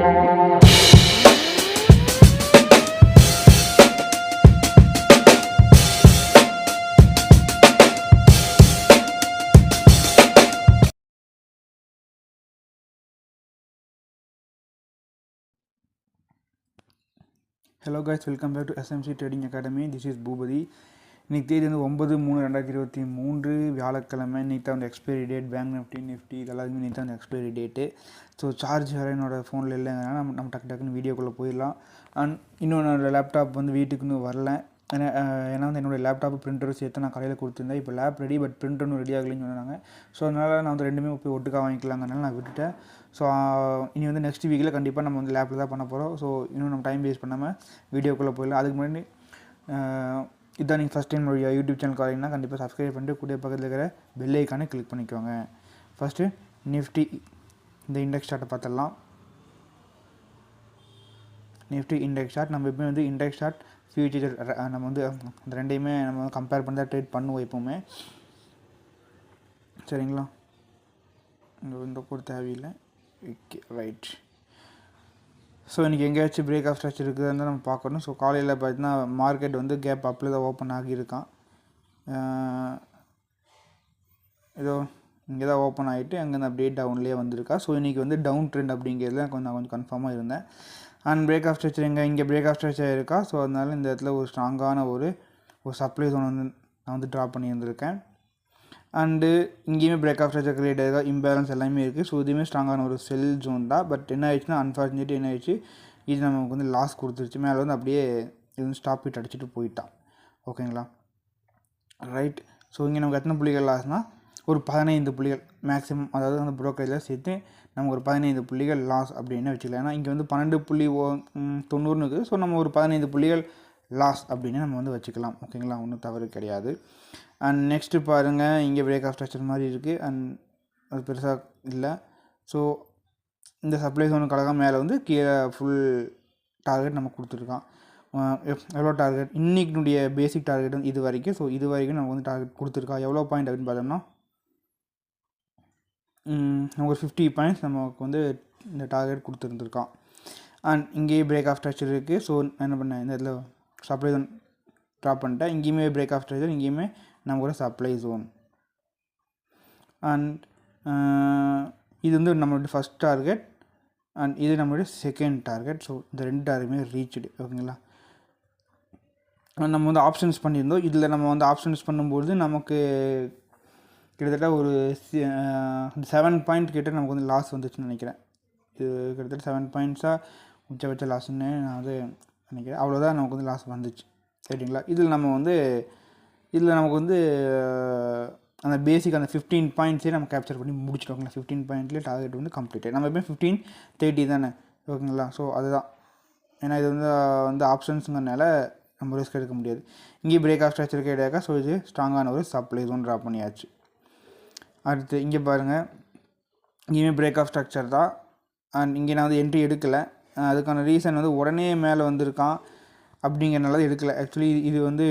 Hello guys, welcome back to SMC Trading Academy. This is BOOPATHI. இன்னைக்கு தேதி வந்து 9/3/2023 வியாழக்கிழமை. இன்னைக்கு தான் வந்து எக்ஸ்பைரி டேட். பேங்க் நிஃப்டி இதெல்லாமே இன்னைக்கு தான் வந்து எக்ஸ்பைரி டேட்டு. ஸோ சார்ஜ் வேறு என்னோடய ஃபோனில் இல்லைங்கன்னா நம்ம டக்குன்னு வீடியோக்குள்ளே போயிடலாம். அண்ட் இன்னும் என்னோடய லேப்டாப் வந்து வீட்டுக்கு இன்னும் வரல. ஏன்னா வந்து என்னோடய லேப்டாப் பிரிண்டரும் சேர்த்து நான் கடையில் கொடுத்துருந்தேன். இப்போ லேப் ரெடி, பட் பிரிண்டர் இன்னும் ரெடி ஆகலைன்னு சொன்னாங்க. ஸோ அதனால் நான் வந்து ரெண்டுமே போய் ஒட்டுக்கா வாங்கிக்கலாங்கிறனால நான் விட்டுட்டேன். ஸோ இனி வந்து நெக்ஸ்ட் வீக்கில் கண்டிப்பாக நம்ம வந்து லேப்பில் தான் பண்ண போகிறோம். ஸோ இன்னும் நம்ம டைம் வேஸ்ட் பண்ணாமல் வீடியோக்குள்ளே போயிடலாம். அதுக்கு முன்னாடி இதான் நீங்கள் ஃபஸ்ட் டைம் என்னுடைய யூடியூப் சேனல் காலிங்கன்னா கண்டிப்பாக சப்ஸ்கிரைப் பண்ணிட்டு கூட பக்கத்தில் இருக்கிற பெல் ஐக்கானே கிளிக் பண்ணிக்கோங்க. ஃபஸ்ட்டு நிஃப்டி இந்த இண்டெக்ஸ் சார்ட்டை பார்த்துடலாம். நிஃப்டி இண்டெக்ஸ் சார்ட் நம்ம எப்பவுமே வந்து இண்டெக்ஸ் சார்ட் ஃபியூச்சர் நம்ம வந்து அந்த ரெண்டையுமே நம்ம கம்பேர் பண்ணி தான் ட்ரேட் பண்ணுவோம் எப்போவுமே. சரிங்களா, இந்த கூட தேவையில்லை. Okay, right. ஸோ இன்றைக்கி எங்கேயாச்சும் பிரேக் ஆஃப் ஸ்ட்ரக்சர் இருக்குதுன்னு நம்ம பார்க்கணும். ஸோ காலையில் பார்த்தீங்கன்னா மார்க்கெட் வந்து கேப் அப்பில் தான் ஓப்பன் ஆகியிருக்கான். ஏதோ இங்கே தான் ஓப்பன் ஆகிட்டு அங்கேருந்து அப்படியே டவுன்லேயே வந்திருக்கா. ஸோ இன்றைக்கி வந்து டவுன் ட்ரெண்ட் அப்படிங்கிறதுல நான் கொஞ்சம் கன்ஃபார்மாக இருந்தேன். அண்ட் பிரேக் ஆஃப் ஸ்ட்ரக்சர் இங்கே பிரேக் ஆஃப் ஸ்ட்ரக்சர் இருக்கா. ஸோ அதனால இந்த இடத்துல ஒரு ஸ்ட்ராங்கான ஒரு சப்ளை ஜோன் வந்து நான் வந்து ட்ரா பண்ணியிருந்திருக்கேன். அண்டு இங்கேயுமே பிரேக் ஆஃப் ஸ்ட்ரக்சர் கிரியேட் ஆகிருக்கா. இம்பேலன்ஸ் எல்லாமே இருக்குது. ஸோ இதுவுமே ஸ்ட்ராங்கான ஒரு செல் ஜோன் தான். பட் என்ன ஆயிடுச்சுன்னா அன்ஃபார்ச்சுனேட்லி என்ன ஆயிடுச்சு, இது நமக்கு வந்து லாஸ் கொடுத்துருச்சு. மேலே வந்து அப்படியே இது வந்து ஸ்டாப் ஹிட் அடிச்சுட்டு போயிட்டான். ஓகேங்களா, ரைட். ஸோ இங்கே நமக்கு எத்தனை புள்ளிகள் லாஸ்னால் ஒரு 15 புள்ளிகள் மேக்ஸிமம். அதாவது அந்த ப்ரோக்கரேஜில் சேர்த்து நமக்கு ஒரு 15 புள்ளிகள் லாஸ் அப்படின்னு வச்சுக்கலாம். ஏன்னா இங்கே வந்து 12.90 இருக்குது. ஸோ நம்ம ஒரு 15 புள்ளிகள் லாஸ் அப்படின்னு நம்ம வந்து வச்சுக்கலாம். ஓகேங்களா, ஒன்றும் தவறு கிடையாது. அண்ட் நெக்ஸ்ட்டு பாருங்கள், இங்கே பிரேக் ஆஃப் ஸ்ட்ரக்சர் மாதிரி இருக்குது. அண்ட் அது பெருசாக இல்லை. ஸோ இந்த சப்ளை ஜோனுக்காக மேலே வந்து கீழே ஃபுல் டார்கெட் நம்ம கொடுத்துருக்கான். எவ்வளோ டார்கெட் இன்றைக்கினுடைய பேசிக் டார்கெட் வந்து இது வரைக்கும். ஸோ இது வரைக்கும் நம்ம வந்து டார்கெட் கொடுத்துருக்கா. எவ்வளோ பாயிண்ட் அப்படின்னு பார்த்தோம்னா நமக்கு 50 பாயிண்ட்ஸ் நமக்கு வந்து இந்த டார்கெட் கொடுத்துருந்துருக்கான். அண்ட் இங்கேயே பிரேக் ஆஃப் ஸ்ட்ரக்சர் இருக்குது. ஸோ என்ன பண்ணேன், இந்த இதில் சப்ளை ஜோன் ட்ராப் பண்ணிட்டேன். இங்கேயுமே பிரேக் ஆஃப் ஸ்ட்ரக்சர், இங்கேயுமே நமக்கு ஒரு சப்ளை ஜோன். அண்ட் இது வந்து நம்மளுடைய ஃபஸ்ட் டார்கெட் அண்ட் இது நம்மளுடைய செகண்ட் டார்கெட். ஸோ இந்த ரெண்டு டார்கெட்டுமே ரீச்டு. ஓகேங்களா, நம்ம வந்து ஆப்ஷன்ஸ் பண்ணியிருந்தோம். இதில் நம்ம வந்து ஆப்ஷன்ஸ் பண்ணும்போது நமக்கு கிட்டத்தட்ட ஒரு 7 பாயிண்ட் கிட்ட நமக்கு வந்து லாஸ் வந்துச்சுன்னு நினைக்கிறேன். இது கிட்டத்தட்ட 7 பாயிண்ட்ஸாக உச்சபட்ச லாஸ்ன்னு நான் வந்து நினைக்கிறேன். அவ்வளோதான் நமக்கு வந்து லாஸ் வந்துச்சு. சரிங்களா, இதில் நமக்கு வந்து அந்த பேசிக் அந்த 15 பாயிண்ட்ஸே நம்ம கேப்சர் பண்ணி முடிச்சிட்டோங்களா. 15 பாயிண்ட்லேயே டார்கெட் வந்து கம்ப்ளீட். நம்ம எப்பவுமே 15-30 தானே. ஓகேங்களா, ஸோ அதுதான். ஏன்னா இது வந்து ஆப்ஷன்ஸுங்கிறனால நம்ம ரிஸ்க் எடுக்க முடியாது. இங்கே பிரேக் ஆஃப் ஸ்ட்ரக்சர் கிடையாக்கா. ஸோ இது ஸ்ட்ராங்கான ஒரு சப்ளை ஜோன் ட்ரா பண்ணியாச்சு. அடுத்து இங்கே பாருங்கள், இங்கேயுமே பிரேக் ஆஃப் ஸ்ட்ரக்சர் தான். அண்ட் இங்கே நான் வந்து என்ட்ரி எடுக்கலை. அதுக்கான ரீசன் வந்து உடனே மேலே வந்திருக்கான் அப்படிங்கிறனால எடுக்கலை. ஆக்சுவலி இது வந்து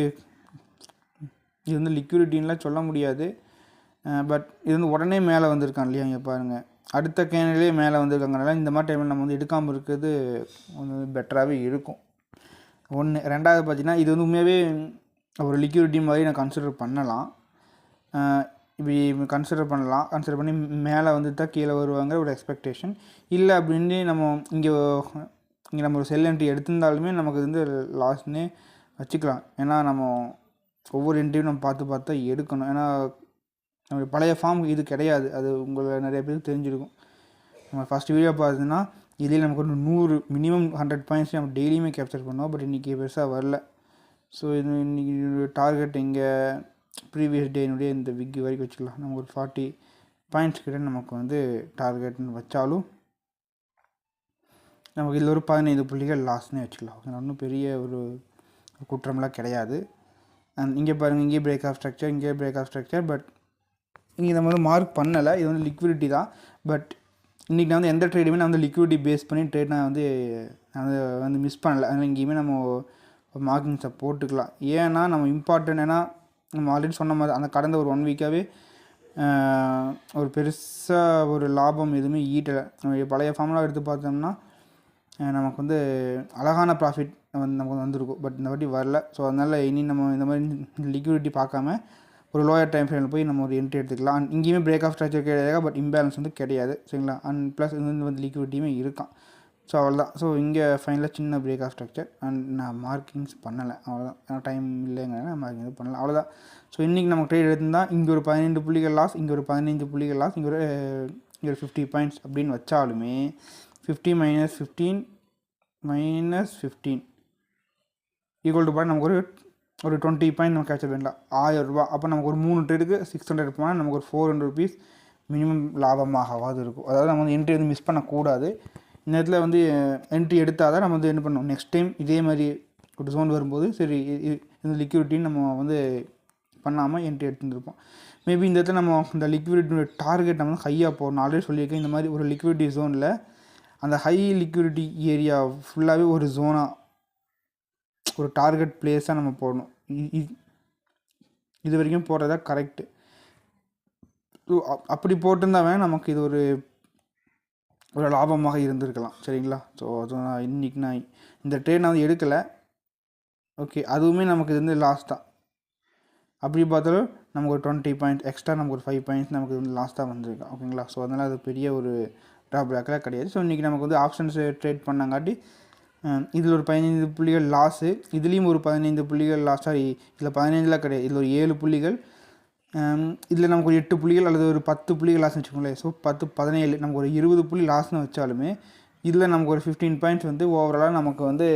லிக்விடிட்டின்லாம் சொல்ல முடியாது. பட் இது வந்து உடனே மேலே வந்திருக்கான் இல்லையா. இங்கே பாருங்கள், அடுத்த கேனிலே மேலே வந்திருக்காங்கனால இந்த மாதிரி டைமில் நம்ம வந்து எடுக்காமல் இருக்கிறது கொஞ்சம் பெட்டராகவே இருக்கும். ஒன்று. ரெண்டாவது பார்த்திங்கன்னா இது வந்து உண்மையாகவே ஒரு லிக்விடிட்டி மாதிரி நான் கன்சிடர் பண்ணலாம். இப்படி கன்சிடர் பண்ணி மேலே வந்துட்டு தான் கீழே வருவாங்க ஒரு எக்ஸ்பெக்டேஷன். இல்லை அப்படின்னு நம்ம இங்கே நம்ம ஒரு செல் என்ட்ரி எடுத்திருந்தாலுமே நமக்கு வந்து லாஸ்ன்னே வச்சுக்கலாம். ஏன்னா நம்ம ஒவ்வொரு என்ட்ரியும் நம்ம பார்த்து தான் எடுக்கணும். ஏன்னா நம்ம பழைய ஃபார்ம் இது கிடையாது. அது உங்களை நிறைய பேருக்கு தெரிஞ்சிருக்கும். நம்ம ஃபஸ்ட் வீடியோ பார்த்தீங்கன்னா இதில் நமக்கு ஒரு 100 மினிமம் 100 பாயிண்ட்ஸ் நம்ம டெய்லியுமே கேப்சர் பண்ணோம். பட் இன்றைக்கி பெருசாக வரல. ஸோ இது இன்றைக்கி டார்கெட் இங்கே ப்ரீவியஸ் டேனுடைய இந்த விக் வரைக்கும் வச்சுக்கலாம். நம்ம ஒரு 40 பாயிண்ட்ஸ் கிட்ட நமக்கு வந்து டார்கெட்னு வச்சாலும் நமக்கு இதில் ஒரு 15 புள்ளிகள் லாஸ்னே வச்சுக்கலாம். ஒன்றும் பெரிய ஒரு குற்றம்லாம் கிடையாது. அண்ட் இங்கே பாருங்கள், இங்கே பிரேக் ஆஃப் ஸ்ட்ரக்சர். பட் இங்கே நம்ம வந்து மார்க் பண்ணலை. இது வந்து லிக்விடிட்டி தான். பட் இன்றைக்கி நான் வந்து எந்த ட்ரேடுமே நான் வந்து லிக்விடிட்டி பேஸ் பண்ணி ட்ரேட் நான் வந்து மிஸ் பண்ணலை. அதனால் இங்கேயுமே நம்ம மார்க்கிங்ஸை போட்டுக்கலாம். ஏன்னா நம்ம இம்பார்ட்டன்ட், ஏன்னா நம்ம ஆல்ரெடி சொன்ன மாதிரி அந்த கடந்த ஒரு 1 வீக்காகவே ஒரு பெருசாக ஒரு லாபம் எதுவுமே ஈட்டலை. நம்ம பழைய ஃபார்முலா எடுத்து பார்த்தோம்னா நமக்கு வந்து அழகான ப்ராஃபிட் வந்து நமக்கு வந்திருக்கும். பட் இந்த வாட்டி வரல. ஸோ அதனால் இனி நம்ம இந்த மாதிரி லிக்விடிட்டி பார்க்காம ஒரு லோயர் டைம் ஃப்ரேமில் போய் நம்ம ஒரு என்ட்ரி எடுத்துக்கலாம். அண்ட் இங்கேயுமே பிரேக் ஆஃப் ஸ்ட்ரக்சர் கிடையாது, பட் இம்பேலன்ஸ் வந்து கிடையாது. சரிங்களா? அண்ட் ப்ளஸ் இது வந்து லிக்விடிட்டியுமே இருக்கான். ஸோ அவ்வளோதான். ஸோ இங்கே ஃபைனலாக சின்ன பிரேக் ஆஃப் ஸ்ட்ரக்சர் அண்ட் நான் மார்க்கிங்ஸ் பண்ணலை, அவ்வளோதான். ஏன்னா டைம் இல்லைங்க, மார்க்கிங் எதுவும் பண்ணலை, அவ்வளோதான். ஸோ இன்றைக்கி நம்ம ட்ரேட் எடுத்திருந்தால் இங்கே ஒரு 15 புள்ளிகள் லாஸ், இங்கே ஒரு 15 புள்ளிகள் லாஸ், இங்கே ஒரு 50 பாயிண்ட்ஸ் அப்படின்னு வச்சாலுமே 50 - 15 - 15 ஈக்குவல் டு பாயிண்ட் நமக்கு ஒரு 20 பாயிண்ட் நம்ம கேப்சர் பண்ணலாம். 1000 ரூபா. அப்போ நமக்கு ஒரு 3 ட்ரேடுக்கு 600 போனால் நமக்கு ஒரு 400 ருபீஸ் மினிமம் லாபமாகவாது இருக்கும். அதாவது நம்ம வந்து என்ட்ரி வந்து மிஸ் பண்ணக்கூடாது. இந்த இடத்துல வந்து என்ட்ரி எடுத்தால் தான் நம்ம வந்து என்ன பண்ணணும், நெக்ஸ்ட் டைம் இதே மாதிரி ஒரு ஜோன் வரும்போது சரி இந்த லிக்விடிட்டின்னு நம்ம வந்து பண்ணாமல் என்ட்ரி எடுத்துருப்போம். மேபி இந்த இடத்துல நம்ம இந்த லிக்விடிட்டியோட டார்கெட் நம்ம வந்து ஹையாக போடணும். ஆல்ரெடி சொல்லியிருக்கேன், இந்த மாதிரி ஒரு லிக்விடிட்டி ஜோனில் அந்த ஹை லிக்விடிட்டி ஏரியா ஃபுல்லாகவே ஒரு ஜோனாக ஒரு டார்கெட் பிளேஸாக நம்ம போடணும். இது வரைக்கும் போடுறதா கரெக்டு. அப்படி போட்டிருந்தா வேணால் நமக்கு இது ஒரு லாபமாக இருந்திருக்கலாம். சரிங்களா? ஸோ அது நான் இன்றைக்கி நான் இந்த ட்ரேட் நான் வந்து எடுக்கலை. ஓகே, அதுவுமே நமக்கு இது வந்து லாஸ் தான். அப்படி பார்த்தாலும் நமக்கு ஒரு 20 பாயிண்ட்ஸ் எக்ஸ்ட்ரா, நமக்கு ஒரு 5 பாயிண்ட்ஸ் நமக்கு வந்து லாஸ் தான் வந்திருக்கு. ஓகேங்களா? ஸோ அதனால் அது பெரிய ஒரு ட்ராபேக்கெலாம் கிடையாது. ஸோ இன்றைக்கி நமக்கு வந்து ஆப்ஷன்ஸ் ட்ரேட் பண்ணாங்காட்டி இதில் ஒரு 15 புள்ளிகள் லாஸு, இதுலேயும் ஒரு 15 புள்ளிகள் லாஸ். சாரி, இதில் 15 கிடையாது, இதில் ஒரு 7 புள்ளிகள், இதில் நமக்கு ஒரு 8 புள்ளிகள் அல்லது ஒரு 10 புள்ளிகள் லாஸ்ன்னு வச்சுக்கோங்களேன். ஸோ 10 17 நமக்கு ஒரு 20 புள்ளி லாஸ்ன்னு வச்சாலுமே இதில் நமக்கு ஒரு 15 பாயிண்ட்ஸ் வந்து ஓவராலாக நமக்கு வந்து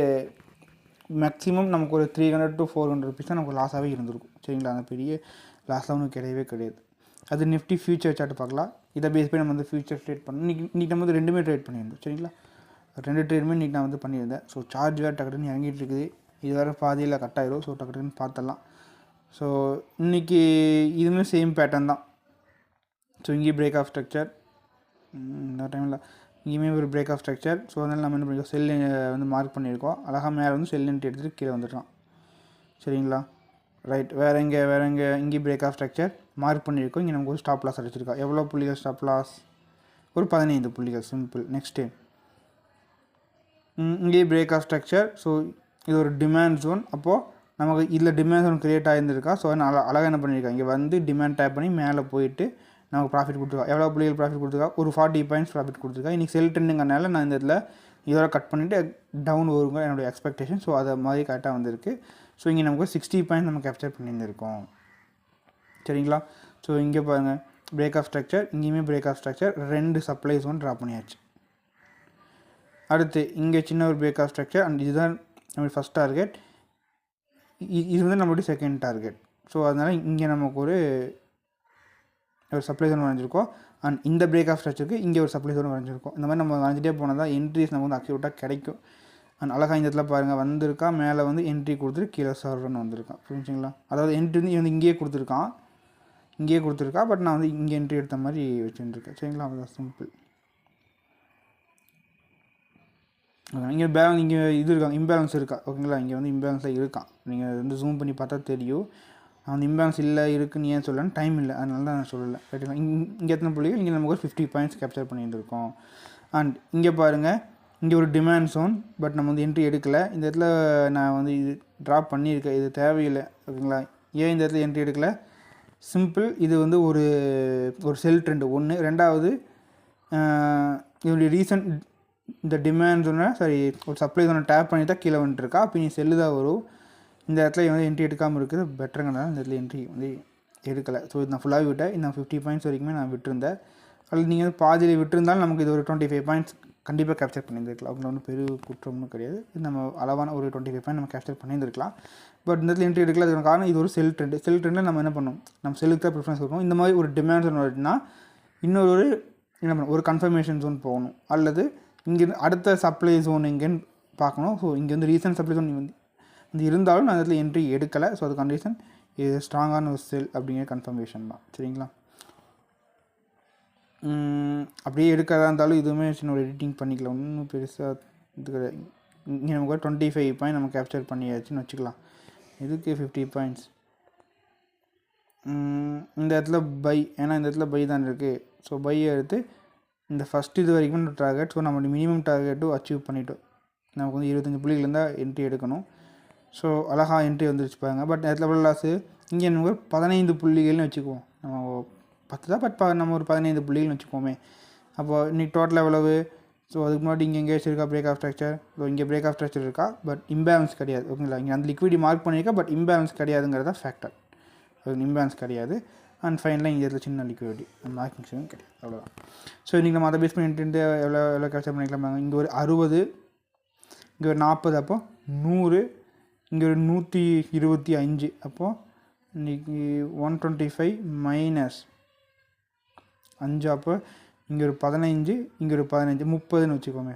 மேக்ஸிமம் நமக்கு ஒரு 300 to 400 ருபீஸ் தான் நமக்கு லாஸாகவே இருந்திருக்கும். சரிங்களா? அந்த பெரிய லாஸ்லாம் ஒன்றும் கிடையவே கிடையாது. அது நிஃப்டி ஃபியூச்சர் சார்ட் பார்க்கலாம். இதை பேஸ் பண்ணி நம்ம வந்து ஃபியூச்சர் ட்ரேட் பண்ணோம். இன்றைக்கி நம்ம வந்து ரெண்டுமே ட்ரேட் பண்ணியிருந்தோம். சரிங்களா? 2 ட்ரேடுமே இன்றைக்கி நான் வந்து பண்ணியிருந்தேன். ஸோ சார்ஜ் வேறு டக்குன்னு இறங்கிட்டு இருக்குது. இது வேறு பாதியில் கட் ஆயிரும். ஸோ டக்குன்னு பார்த்துடலாம். ஸோ இன்றைக்கி இதுவுமே சேம் பேட்டர்ன் தான். ஸோ இங்கேயும் பிரேக் ஆஃப் ஸ்ட்ரக்சர், இந்த டைமில் இங்கேயுமே ஒரு பிரேக் ஆஃப் ஸ்ட்ரக்சர். ஸோ அதனால் நம்ம என்ன பண்ணியிருக்கோம், செல் வந்து மார்க் பண்ணியிருக்கோம். அழகாக மேலே வந்து செல் என்ட்ரி எடுத்துகிட்டு கீழே வந்துடலாம். சரிங்களா? ரைட். வேறு இங்கே பிரேக் ஆஃப் ஸ்ட்ரக்சர் மார்க் பண்ணியிருக்கோம். இங்கே நமக்கு ஒரு ஸ்டாப் லாஸ் அடிச்சிருக்கா. எவ்வளோ புள்ளிகள் ஸ்டாப் லாஸ்? ஒரு 15 புள்ளிகள். சிம்பிள். நெக்ஸ்ட்டு இங்கே பிரேக் ஆஃப் ஸ்ட்ரக்சர். ஸோ இது ஒரு டிமாண்ட் ஜோன். அப்போது நமக்கு இதில் டிமாண்ட் ஜோன் க்ரியேட் ஆகியிருந்திருக்கா. ஸோ அழகாக என்ன பண்ணியிருக்கா, இங்கே வந்து டிமாண்ட் டேப் பண்ணி மேலே போயிட்டு நமக்கு ப்ராஃபிட் கொடுத்துருக்கா. எவ்வளோ புள்ளிகள் ப்ராஃபிட் கொடுத்துருக்கா? ஒரு 40 பாயிண்ட்ஸ் ப்ராஃபிட் கொடுத்துருக்கா. இன்றைக்கி செல் ட்ரெண்டுங்கனால நான் இந்த இதில் இதோட கட் பண்ணிவிட்டு டவுன் வருங்க என்னுடைய எக்ஸ்பெக்டேஷன். ஸோ அதை மாதிரி கரெக்டாக வந்திருக்கு. ஸோ இங்கே நமக்கு 60 பாயிண்ட் நம்ம கேப்சர் பண்ணியிருந்திருக்கோம். சரிங்களா? ஸோ இங்கே பாருங்கள், பிரேக் ஆஃப் ஸ்ட்ரக்சர், இங்கேயுமே break of structure, 2 supply zone draw பண்ணியாச்சு. அடுத்து இங்கே சின்ன ஒரு பிரேக் ஆஃப் ஸ்ட்ரக்சர் அண்ட் இதுதான் நம்மளுடைய ஃபஸ்ட் டார்கெட். இது வந்து நம்மளுடைய செகண்ட் டார்கெட். ஸோ அதனால் இங்கே நமக்கு ஒரு சப்ளை ஜோன் வரைஞ்சிருக்கோம். அண்ட் இந்த பிரேக் ஆஃப் ஸ்ட்ரக்சருக்கு இங்கே ஒரு சப்ளை ஜோன் வரைஞ்சிருக்கோம். இந்த மாதிரி நம்ம வரைஞ்சிட்டே போனால் தான் என்ட்ரிஸ் நமக்கு வந்து அக்யூரேட்டாக கிடைக்கும். அண்ட் அழகாக இந்த இடத்துல பாருங்கள் வந்திருக்கா, மேலே வந்து என்ட்ரி கொடுத்துட்டு கீழே சர்வர்னு வந்திருக்கான். புரிஞ்சுங்களா? அதாவது என்ட்ரி வந்து இங்கேயே கொடுத்துருக்கா, பட் நான் வந்து இங்கே என்ட்ரி எடுத்த மாதிரி வச்சுருக்கேன். சரிங்களா? அதுதான் சிம்பிள். இங்கே பேலன்ஸ், இங்கே இது இருக்கா, இம்பேலன்ஸ் இருக்கா. ஓகேங்களா? இங்கே வந்து இம்பேலன்ஸாக இருக்கான். நீங்கள் வந்து ஜூம் பண்ணி பார்த்தா தெரியும். நான் வந்து இம்பேலன்ஸ் இல்லை இருக்குன்னு ஏன் சொல்லலான்னு டைம் இல்லை, அதனால தான் நான் சொல்லலை. ரைட்டுங்களா? இங்கே எத்தனை புள்ளிகள், இங்கே நமக்கு ஒரு 50 பாயிண்ட்ஸ் கேப்சர் பண்ணிட்டு இருக்கோம். அண்ட் இங்கே பாருங்கள், இங்கே ஒரு டிமாண்ட் ஜோன், பட் நம்ம வந்து என்ட்ரி எடுக்கலை. இந்த இடத்துல நான் வந்து இது ட்ராப் பண்ணியிருக்கேன், இது தேவையில்லை. ஓகேங்களா? ஏன் இந்த இடத்துல என்ட்ரி எடுக்கலை? சிம்பிள். இது வந்து ஒரு செல் ட்ரெண்டு ஒன்று. ரெண்டாவது இதோடைய ரீசன்ட் இந்த டிமாண்ட் ஜோனை ஒரு சப்ளை ஜோனை டேப் பண்ணி தான் கீழே வந்துட்டுருக்கா. அப்போ நீ செல்லு தான் வரும். இந்த இடத்துல வந்து என்ட்ரி எடுக்காமல் இருக்குது பெட்டருங்கனால இந்த இடத்துல என்ட்ரி வந்து எடுக்கலை. ஸோ இது நான் ஃபுல்லாகவே விட்டேன். இந்த 50 பாயிண்ட்ஸ் வரைக்குமே நான் விட்டுருந்தேன். அதில் நீங்கள் வந்து பாதியில் விட்டுருந்தாலும் நமக்கு இது ஒரு 25 பாயிண்ட்ஸ் கண்டிப்பாக கேப்சர் பண்ணியிருந்துருக்கலாம். அவங்க ஒன்றும் பெரிய குற்றம்னு கிடையாது. இது நம்ம அளவான ஒரு 25 பாயிண்ட் நம்ம கேப்சர் பண்ணியிருந்துருக்கலாம். பட் இந்த இடத்துல என்ட்ரி எடுக்கல. அதுக்கான காரணம் இது ஒரு செல் ட்ரெண்டில் நம்ம என்ன பண்ணோம், நம்ம செல்லுக்கு தான் ப்ரிஃபரன்ஸ் கொடுப்போம். இந்த மாதிரி ஒரு டிமாண்ட் ஜோன் வருதுன்னா இன்னொரு என்ன பண்ணணும், ஒரு கன்ஃபர்மேஷன் ஜோன் போகணும், அல்லது இங்கே அடுத்த சப்ளை ஜோன் எங்கேன்னு பார்க்கணும். ஸோ இங்கே வந்து ரீசன்ட் சப்ளை ஜோன் வந்து இருந்தாலும் நான் அதில் என்ட்ரி எடுக்கலை. ஸோ அதுக்கான ரீசன் இது ஸ்ட்ராங்கான ஒரு செல் அப்படிங்கிற கன்ஃபர்மேஷன் தான். சரிங்களா? அப்படியே எடுக்கிறதா இருந்தாலும் இதுவுமே சின்ன ஒரு எடிட்டிங் பண்ணிக்கலாம், ஒன்றும் பெருசாக இது கிடையாது. இங்கே நமக்கு 25 பாயிண்ட் நம்ம கேப்சர் பண்ணியாச்சுன்னு வச்சுக்கலாம். இதுக்கு 50 பாயிண்ட்ஸ் இந்த இடத்துல பை, ஏன்னா இந்த இடத்துல பை தான் இருக்குது. ஸோ பையை எடுத்து இந்த ஃபஸ்ட் இது வரைக்கும் டார்கெட். ஸோ நம்மளுடைய மினிமம் டார்கெட்டும் அச்சீவ் பண்ணிட்டோம். நமக்கு வந்து 25 புள்ளிகள் இருந்தால் என்ட்ரி எடுக்கணும். ஸோ அழகாக என்ட்ரி வந்துருச்சு பாருங்க. பட் நேரத்தில் எவ்வளோ லாஸு, இங்கே நம்ம ஒரு 15 புள்ளிகள்னு வச்சுக்குவோம். நம்ம 10 தான், பட் நம்ம ஒரு 15 புள்ளிகள்னு வச்சுக்கோமே. அப்போது இன்றைக்கி டோட்டல் எவ்வளவு, ஸோ அதுக்கு முன்னாடி இங்கே எங்கேயாச்சும் இருக்கா பிரேக் ஆஃப் ஸ்ட்ரக்சர், ஸோ இங்கே பிரேக் ஆஃப் ஸ்ட்ரக்சர் இருக்கா, பட் இம்பேலன்ஸ் கிடையாது. ஓகேங்களா, இங்கே அந்த லிக்விடி மார்க் பண்ணியிருக்கா, பட் இம்பேலன்ஸ் கிடையாதுங்கிறதா ஃபேக்டர். இம்பேலன்ஸ் கிடையாது. அண்ட் ஃபைனலாக இங்கே இதில் சின்ன லிக்விடி மார்க்கிங்ஸும் கிடையாது. அவ்வளோதான். ஸோ இன்றைக்கி நம்ம அதை பேஸ் பண்ணிட்டு எவ்வளோ கேப்சர் பண்ணிக்கலாம். இங்கே ஒரு 60, இங்கே ஒரு 40, அப்போது 100, இங்கே ஒரு 125, அப்போது இன்றைக்கி 125 மைனஸ் 5, அப்போ இங்கே ஒரு 15, இங்கே ஒரு 15, 30ன்னு வச்சுக்கோங்க.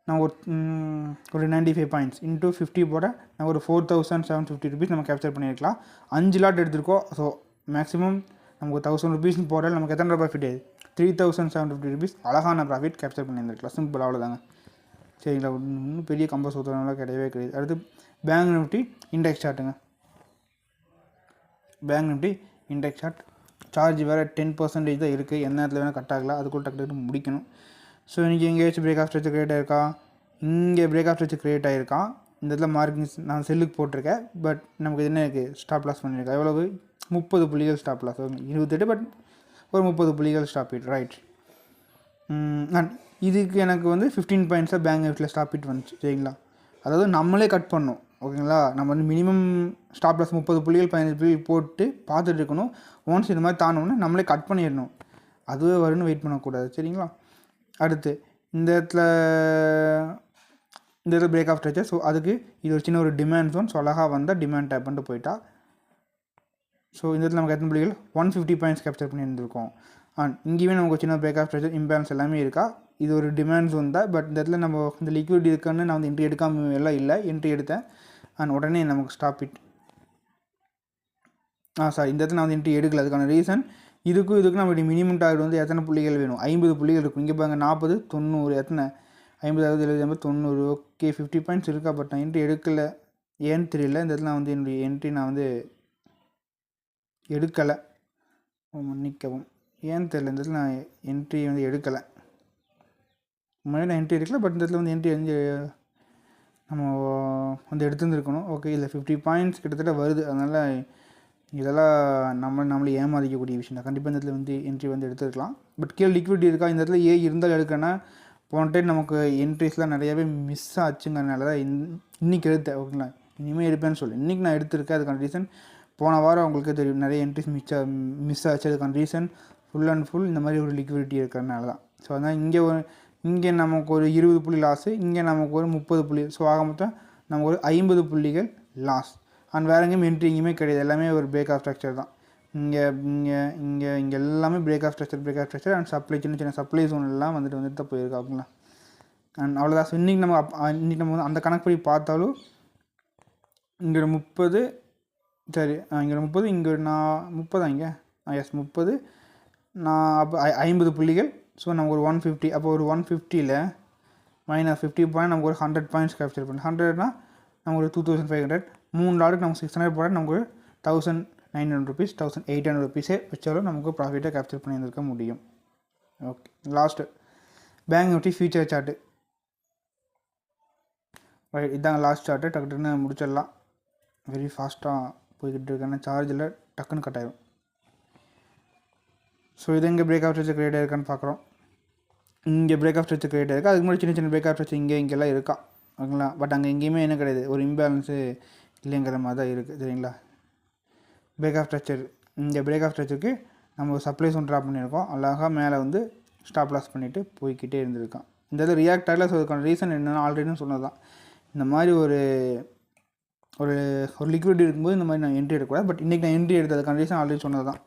நான் ஒரு 95 பாயிண்ட்ஸ் இன்ட்டு 50 போட நான் ஒரு 4750 ருபீஸ் நம்ம கேப்சர் பண்ணியிருக்கலாம். 5 லாட் எடுத்திருக்கோம். ஸோ மேக்ஸிமம் நமக்கு 1000 ருபீஸ்னு போட்டால் நமக்கு எத்தனை ப்ராஃபிட் ஆகுது, 3750 ருபீஸ் அழகான ப்ராஃபிட் கேப்சர் பண்ணியிருந்துருக்கலாம். சிம்பிள், அவ்வளோதாங்க. சரிங்களா, இன்னும் பெரிய கம்பஸ் ஊற்றுறதுனால கிடையவே கிடையாது. அடுத்து பேங்க் நிஃப்டி இண்டெக்ஸ் சார்ட்டுங்க. Bank Nifty index chart charge வேறு 10% தான் இருக்குது. எந்த நேரத்தில் வேணால் கட் ஆகலாம், அதுக்குள்ள டக்கு முடிக்கணும். ஸோ இன்றைக்கி எங்கேயாச்சும் பிரேக் ஆஃப் ஸ்ட்ரக்சர் க்ரியேட் ஆகிருக்கா, இங்கே பிரேக் ஆஃப் ஸ்ட்ரக்சர் க்ரியேட் ஆகிருக்கான். இந்த இடத்துல மார்க்கிங்ஸ் நான் செல்லுக்கு போட்டிருக்கேன். பட் நமக்கு என்ன இருக்குது, ஸ்டாப் லாஸ் பண்ணியிருக்கேன். எவ்வளவு, 30 புள்ளிகள் ஸ்டாப் லாஸ். 28, பட் ஒரு 30 புள்ளிகள் ஸ்டாப் இட், ரைட். அண்ட் இதுக்கு எனக்கு வந்து 15 பாயிண்ட்ஸாக பேங்க் நிஃப்டியில் ஸ்டாப் இட் வந்துச்சு. சரிங்களா, அதாவது நம்மளே கட் பண்ணோம். ஓகேங்களா, நம்ம வந்து மினிமம் ஸ்டாப் லாஸ் 30 புள்ளிகள் 15 புள்ளிகள் போட்டு பார்த்துட்டு இருக்கணும். ஒன்ஸ் இது மாதிரி தாண்டோம்னா நம்மளே கட் பண்ணிடணும். அதுவே வரும்னு வெயிட் பண்ணக்கூடாது. சரிங்களா, அடுத்து இந்த இடத்துல பிரேக் ஆஃப் ஸ்ட்ரக்சர். ஸோ அதுக்கு இது ஒரு சின்ன ஒரு டிமாண்ட் ஜோன். ஸோ அழகாக வந்தால் டிமாண்ட் டேப் பண்ணிட்டு போயிட்டா. ஸோ இந்த இடத்துல நமக்கு எத்தனை புள்ளிகள், 150 பாயிண்ட்ஸ் கேப்சர் பண்ணியிருந்திருக்கோம். அண்ட் இங்கேயுமே நமக்கு சின்ன பிரேக் ஆஃப் ஸ்ட்ரக்சர் இம்பேலன்ஸ் எல்லாமே இருக்கா. இது ஒரு டிமாண்ட் ஜோன் தான். பட் இந்த இடத்துல நம்ம இந்த லிக்விட் இருக்குன்னு நான் வந்து என்ட்ரி எடுக்காமல் எல்லாம் இல்லை, என்ட்ரி எடுத்தேன். அண்ட் உடனே நமக்கு ஸ்டாப் இட். சாரி, இந்த இடத்துல நான் வந்து என்ட்ரி எடுக்கல. அதுக்கான ரீசன், இதுக்கும் நம்மளுடைய மினிமம் டார்கெட் வந்து எத்தனை புள்ளிகள் வேணும், 50 புள்ளிகள் இருக்கும். இங்கே பாருங்க 40, 90, எத்தனை 50, 60, 70, 80, 90. ஓகே, 50 பாயிண்ட்ஸ் இருக்கா. பட் நான் என்ட்ரி எடுக்கலை, ஏன்னு தெரியல. இந்த இடத்துல நான் வந்து என்னுடைய என்ட்ரி நான் வந்து எடுக்கலை, மன்னிக்கவும், ஏன்னு தெரியல. இந்த இடத்துல நான் என்ட்ரி வந்து எடுக்கலை. முன்னாடி நான் என்ட்ரி எடுக்கல, பட் இந்த இடத்துல வந்து என்ட்ரி வந்து நம்ம வந்து எடுத்துருந்துருக்கணும். ஓகே, இல்லை 50 பாயிண்ட்ஸ் கிட்டத்தட்ட வருது. அதனால் இதெல்லாம் நம்மளை ஏமாதிக்கக்கூடிய விஷயம் தான். கண்டிப்பாக இந்த இடத்துல வந்து என்ட்ரி வந்து எடுத்துருக்கலாம். பட் கீழே லிக்விட் இருக்கா, இந்த இடத்துல இருந்தால் எடுக்கன்னா போன டைம் நமக்கு என்ட்ரிஸ்லாம் நிறையாவே மிஸ் ஆச்சுங்கிறனால தான் இன்றைக்கி எடுத்தேன். ஓகேங்களா, இனிமேல் எடுப்பேன்னு சொல்லி இன்றைக்கி நான் எடுத்திருக்கேன். அதுக்கான ரீசன் போன வாரம் அவங்களுக்கே தெரியும், நிறைய என்ட்ரிஸ் மிஸ் ஆச்சு. அதுக்கான ரீசன் ஃபுல் அண்ட் ஃபுல் இந்த மாதிரி ஒரு லிக்விடிட்டி இருக்கிறனால தான். ஸோ அதனால் இங்கே நமக்கு ஒரு 20 புள்ளி லாஸு, இங்கே நமக்கு ஒரு 30 புள்ளி. ஸோ ஆக மொத்தம் நமக்கு ஒரு 50 புள்ளிகள் லாஸ். அண்ட் வேறு எங்கேயும் என்ட்ரி எங்கேயுமே கிடையாது. எல்லாமே ஒரு பிரேக் ஆஃப் ஸ்ட்ரக்சர் தான். இங்கே எல்லாமே பிரேக் ஆஃப் ஸ்ட்ரக்சர் அண்ட் சின்ன சப்ளை ஜோன் எல்லாம் வந்துட்டு தான் போயிருக்கா. அப்படிங்களா, அண்ட் அவ்வளோதான். ஸோ இன்றைக்கி நம்ம வந்து அந்த கணக்கு படி பார்த்தாலும் இங்கே ஒரு 30, சரி இங்கே ஒரு 30, இங்கே ஒரு 30 இங்கே எஸ் 30, நான் அப்போ 50 புள்ளிகள். ஸோ நமக்கு ஒரு 150. அப்போ ஒரு 150ல் மைனஸ் 50 பாயிண்ட் நமக்கு ஒரு 100 பாயிண்ட்ஸ் கேப்சர் பண்ணி 100னா நமக்கு ஒரு 2500. 3 லாட்டுக்கு நமக்கு 600 போட நமக்கு ஒரு 1900 ருபீஸ் 1800 ருபீஸே வச்சாலும் நமக்கு ப்ராஃபிட்டாக கேப்சர் பண்ணியிருக்க முடியும். Okay, last bank Nifty future chart. Right, இதாங்க லாஸ்ட் சார்ட்டு. டக்குன்னு முடிச்சிடலாம். வெரி ஃபாஸ்ட்டாக போய்கிட்டு இருக்கேன்னா சார்ஜில் டக்குன்னு கட் ஆகிடும். ஸோ இது எங்கே பிரேக் ஆஃப் ஸ்ட்ரக்சர் க்ரியேட் ஆகிருக்கான்னு பார்க்குறோம். இங்கே பிரேக் ஆஃப் ஸ்ட்ரக்சர் க்ரியேட் ஆகிருக்கா. அதுக்கு முன்னாடி சின்ன பிரேக் ஆஃப் ஸ்ட்ரக்சர் இங்கெல்லாம் இருக்கா. ஓகேங்களா, பட் அங்கே எங்கேயுமே என்ன கிடையாது, ஒரு இம்பேலன்ஸு இல்லைங்கிற மாதிரி தான் இருக்குது. சரிங்களா, பிரேக் ஆஃப் ஸ்ட்ரக்சர், இந்த பிரேக் ஆஃப் ஸ்ட்ரக்சருக்கு நம்ம சப்ளை ஜோன் ட்ராப் பண்ணியிருக்கோம். அழகாக மேலே வந்து ஸ்டாப் லாஸ் பண்ணிவிட்டு போய்கிட்டே இருந்திருக்கான். இந்த இதில் ரியாக்ட் ஆகல. ஸோ அதுக்கான ரீசன் என்னென்னா ஆல்ரெடி சொன்னது தான். இந்த மாதிரி ஒரு லிக்விட் இருக்கும்போது இந்த மாதிரி நான் என்ட்ரி எடுக்கக்கூடாது. பட் இன்றைக்கி நான் என்ட்ரி எடுத்தது அதுக்கான ரீசன் ஆல்ரெடி சொன்னது தான்.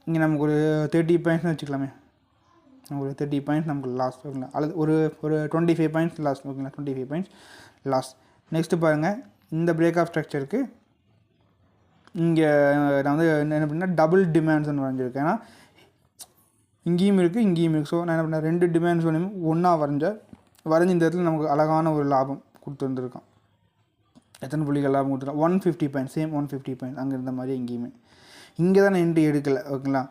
இங்கே நமக்கு ஒரு 30 பாயிண்ட்ஸ்னு வச்சுக்கலாமே, ஒரு 30 பாயிண்ட்ஸ் நமக்கு லாஸ். ஓகேங்களா, அல்லது ஒரு 25 பாயிண்ட்ஸ் லாஸ். ஓகேங்களா, 25 பாயிண்ட்ஸ் லாஸ். நெக்ஸ்ட்டு பாருங்கள், இந்த பிரேக் ஆஃப் ஸ்ட்ரக்சருக்கு இங்கே நான் வந்து என்ன பண்ணால் டபுள் டிமாண்ட்ஸ்னு வரைஞ்சிருக்கேன். ஏன்னா இங்கேயும் இருக்குது. ஸோ நான் என்ன பண்ணேன், 2 டிமாண்ட்ஸ் ஒன்றா வரைஞ்சி இந்த இடத்துல நமக்கு அழகான ஒரு லாபம் கொடுத்துருந்துருக்கான். எத்தனை புள்ளிகள் லாபம் கொடுத்துருக்கோம், 150 பாயிண்ட்ஸ். சேம் 150 பாயிண்ட்ஸ் அங்கே இருந்த மாதிரி இங்கேயுமே. இங்கே தான் நான் என்ட்ரி எடுக்கலை. ஓகேங்களா,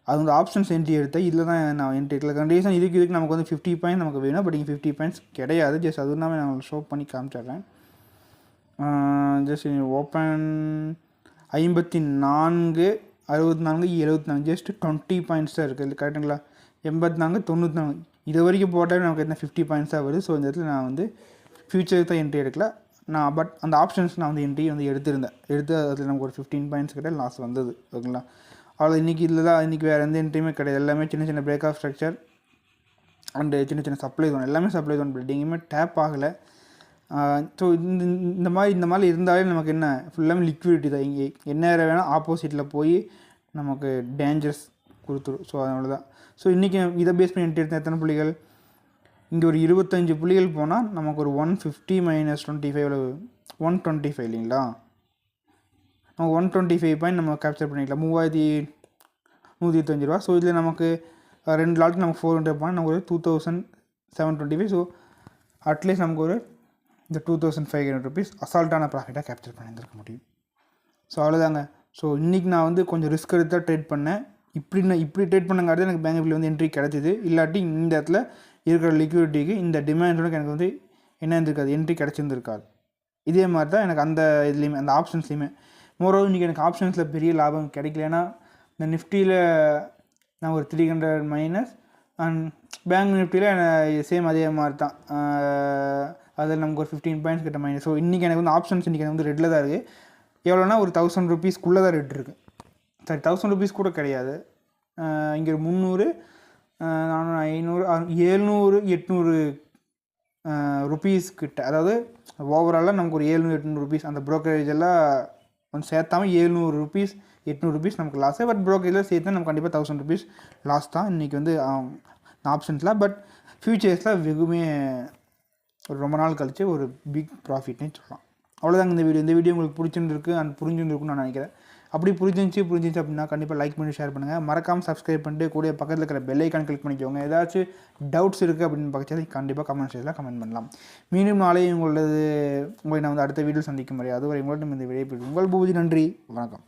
அது வந்து ஆப்ஷன்ஸ் என்ட்ரி எடுத்தேன். இதில் தான் நான் என்ட்ரி எடுக்கல. கண்டிஷன் இதுக்கு நமக்கு வந்து 50 பாயிண்ட் நமக்கு வேணும். பட் இங்கே 50 பாயிண்ட்ஸ் கிடையாது. ஜஸ்ட் அது இல்லாமல் நான் ஷோ பண்ணி காமிச்சிடுறேன். ஜஸ்ட் ஓப்பன் 54 64 74 ஜஸ்ட் 20 பாயிண்ட்ஸ் தான் இருக்குது. இது கரெக்டுங்களா? 84 94 இது வரைக்கும் போட்டால் நமக்கு என்ன 50 பாயிண்ட்ஸ் தான் வருது. ஸோ இந்த இடத்துல நான் வந்து ஃபியூச்சருக்கு தான் என்ட்ரி எடுக்கல. நான் பட் அந்த ஆப்ஷன்ஸ் நான் வந்து என்ட்ரி வந்து எடுத்து அதில் நமக்கு ஒரு 15 பாயிண்ட்ஸ் கிட்ட லாஸ் வந்தது. ஓகேங்களா? அவ்வளோ இன்றைக்கி இதில் தான். இன்றைக்கி வேறு எந்த என்ட்ரியுமே கிடையாது. எல்லாமே சின்ன சின்ன பிரேக் ஆஃப் ஸ்ட்ரக்சர் அண்டு சின்ன சின்ன சப்ளை ஜோன், எல்லாமே சப்ளை ஜோன் பில்டிங்குமே டேப் ஆகலை. ஸோ இந்த மாதிரி இருந்தாலே நமக்கு என்ன ஃபுல்லாமே லிக்விடிட்டி தான். இங்கே என்ன வேணால் ஆப்போசிட்டில் போய் நமக்கு டேஞ்சர்ஸ் கொடுத்துரும். ஸோ அதனால தான். ஸோ இன்றைக்கி இதை பேஸ் பண்ணி என்ட்ரி எடுத்த எத்தனை புள்ளிகள்? இங்கே ஒரு 25 புள்ளிகள் போனால் நமக்கு ஒரு 150 - 25 125 இல்லைங்களா? நம்ம 125 பாயிண்ட் நம்ம கேப்சர் பண்ணிக்கலாம். 3125 ரூபா. ஸோ இதில் நமக்கு 2 லாட்டுக்கு நமக்கு 400 பாயிண்ட், நமக்கு ஒரு 2725. ஸோ அட்லீஸ்ட் நமக்கு ஒரு இந்த 2500 ருபீஸ் அசால்ட்டான ப்ராஃபிட்டாக கேப்சர் பண்ணியிருந்திருக்க முடியும். ஸோ அவ்வளோதாங்க. ஸோ இன்றைக்கி நான் வந்து கொஞ்சம் ரிஸ்க் எடுத்து தான் ட்ரேட் பண்ணேன். இப்படி ட்ரேட் பண்ணங்காட்டி எனக்கு பேங்க் நிஃப்டியில் வந்து என்ட்ரி கிடச்சிது. இல்லாட்டி இந்த இடத்துல இருக்கிற லிக்விடிட்டிக்கு இந்த டிமாண்டோட எனக்கு வந்து என்ன இருந்திருக்காது, என்ட்ரி கிடச்சிருந்துருக்காது. இதே மாதிரி தான் எனக்கு அந்த இதுலேயுமே அந்த ஆப்ஷன்ஸ்லேயுமே மோரோவர் இன்றைக்கி எனக்கு ஆப்ஷன்ஸில் பெரிய லாபம் கிடைக்கல. ஏன்னா இந்த நிஃப்டியில் நான் ஒரு 300 மைனஸ் அண்ட் பேங்க் நிஃப்டியில் சேம் அதே மாதிரி தான். அதில் நமக்கு ஒரு 15 பாயிண்ட்ஸ் கிட்ட மைனஸ். ஸோ இன்றைக்கி எனக்கு வந்து ஆப்ஷன்ஸ் இன்றைக்கி எனக்கு வந்து ரெட்டில் தான் இருக்குது. எவ்வளோனா ஒரு 1000 ருபீஸ்க்குள்ளே தான் ரெட் இருக்குது. சரி, 1000 ருபீஸ் கூட கிடையாது. இங்கே ஒரு 300 400 500 700 800 ருபீஸ் கிட்ட. அதாவது ஓவராலாக நமக்கு ஒரு 700 800 ருபீஸ் அந்த ப்ரோக்கரேஜ் எல்லாம் கொஞ்சம் சேர்த்தாமல் 700 ருபீஸ் 800 ருபீஸ் நமக்கு லாஸு. பட் ப்ரோக்கரேஜில் சேர்த்து நமக்கு கண்டிப்பாக 1000 ருபீஸ் லாஸ் தான் இன்றைக்கி வந்து ஆப்ஷன்ஸில். பட் ஃபியூச்சர்ஸில் வெகுமே ஒரு ரொம்ப நாள் கழித்து ஒரு பிக் ப்ராஃபிட்னே சொல்லலாம். அவ்வளோதாங்க இந்த வீடியோ உங்களுக்கு பிடிச்சிருந்துருக்கு அண்ட் புரிஞ்சுருக்குன்னு நான் நினைக்கிறேன். அப்படி புரிஞ்சிருந்துச்சு அப்படின்னா கண்டிப்பாக லைக் பண்ணி ஷேர் பண்ணுங்கள். மறக்காமல் சப்ஸ்கிரைப் பண்ணிட்டு கூட பக்கத்தில் இருக்கிற பெல் ஐக்கான் கிளிக் பண்ணிக்கோங்க. ஏதாச்சும் டவுட்ஸ் இருக்குது அப்படின்னு பக்கத்தில் கண்டிப்பாக கமெண்ட் செக்ஷனில் கமெண்ட் பண்ணலாம். மீண்டும் நாளையும் உங்களை நான் வந்து அடுத்த வீடியோ சந்திக்க முடியாது. அதுவரை உங்கள்கிட்ட இந்த விடைபெறும் உங்கள் பூபதி. நன்றி, வணக்கம்.